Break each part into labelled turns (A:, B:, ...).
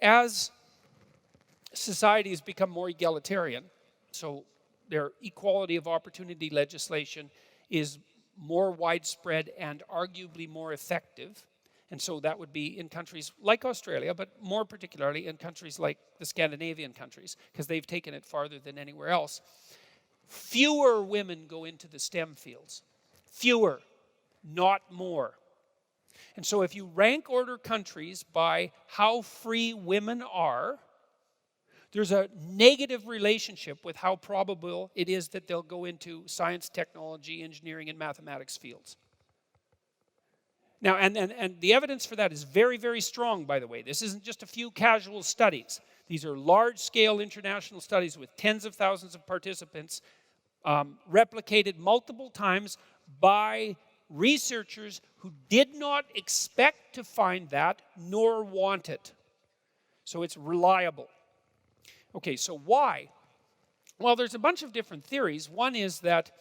A: as societies become more egalitarian, so their equality of opportunity legislation is more widespread and arguably more effective, and so that would be in countries like Australia, but more particularly in countries like the Scandinavian countries, because they've taken it farther than anywhere else. Fewer women go into the STEM fields. Fewer, not more. And so if you rank order countries by how free women are, there's a negative relationship with how probable it is that they'll go into science, technology, engineering, and mathematics fields. Now, and the evidence for that is very, very strong, by the way. This isn't just a few casual studies. These are large-scale international studies with tens of thousands of participants, replicated multiple times by researchers who did not expect to find that nor want it. So it's reliable. Okay, so why? Well, there's a bunch of different theories. One is that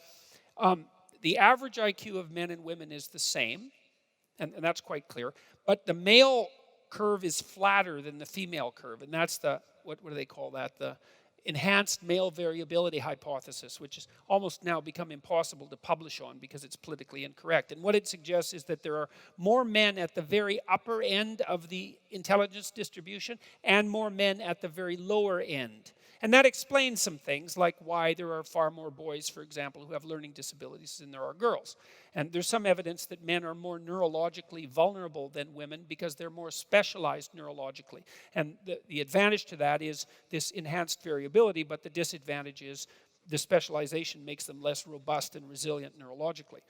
A: the average IQ of men and women is the same, and that's quite clear. But the male curve is flatter than the female curve, and that's the, what do they call that? The enhanced male variability hypothesis, which has almost now become impossible to publish on because it's politically incorrect. And what it suggests is that there are more men at the very upper end of the intelligence distribution and more men at the very lower end. And that explains some things, like why there are far more boys, for example, who have learning disabilities than there are girls. And there's some evidence that men are more neurologically vulnerable than women because they're more specialized neurologically. And the advantage to that is this enhanced variability, but the disadvantage is the specialization makes them less robust and resilient neurologically.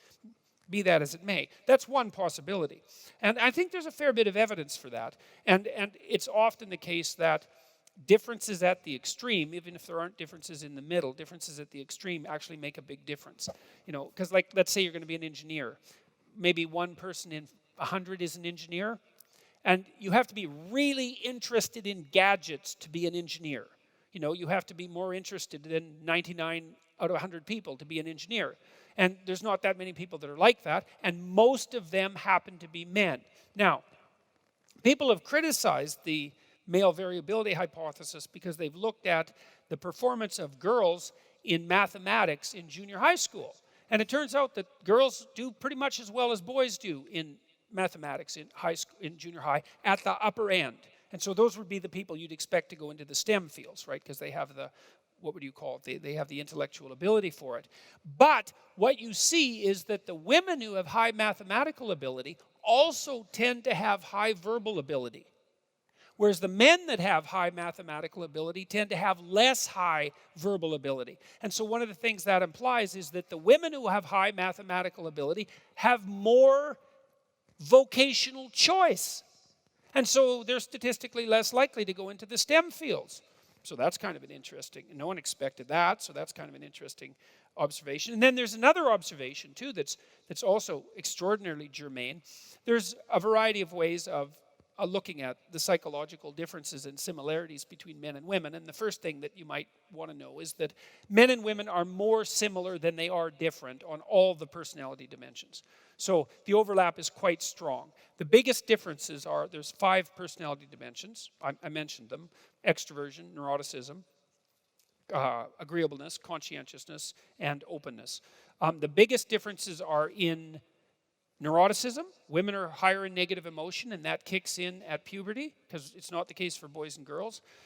A: Be that as it may. That's one possibility. And I think there's a fair bit of evidence for that. And it's often the case that differences at the extreme, even if there aren't differences in the middle, differences at the extreme actually make a big difference. You know, because like, let's say you're going to be an engineer. Maybe one person in 100 is an engineer, and you have to be really interested in gadgets to be an engineer. You know, you have to be more interested than 99 out of 100 people to be an engineer. And there's not that many people that are like that, and most of them happen to be men. Now, people have criticized the male variability hypothesis because they've looked at the performance of girls in mathematics in junior high school. And it turns out that girls do pretty much as well as boys do in mathematics in high school, in junior high, at the upper end. And so those would be the people you'd expect to go into the STEM fields, right? Because they have the, what would you call it? They have the intellectual ability for it. But what you see is that the women who have high mathematical ability also tend to have high verbal ability. Whereas the men that have high mathematical ability tend to have less high verbal ability. And so one of the things that implies is that the women who have high mathematical ability have more vocational choice. And so they're statistically less likely to go into the STEM fields. So that's kind of an interesting, no one expected that, so that's kind of an interesting observation. And then there's another observation too that's also extraordinarily germane. There's a variety of ways of looking at the psychological differences and similarities between men and women. And the first thing that you might want to know is that men and women are more similar than they are different on all the personality dimensions. So the overlap is quite strong. The biggest differences are, there's 5 personality dimensions. I mentioned them: extroversion, neuroticism, agreeableness, conscientiousness, and openness. The biggest differences are in neuroticism. Women are higher in negative emotion, and that kicks in at puberty, because it's not the case for boys and girls.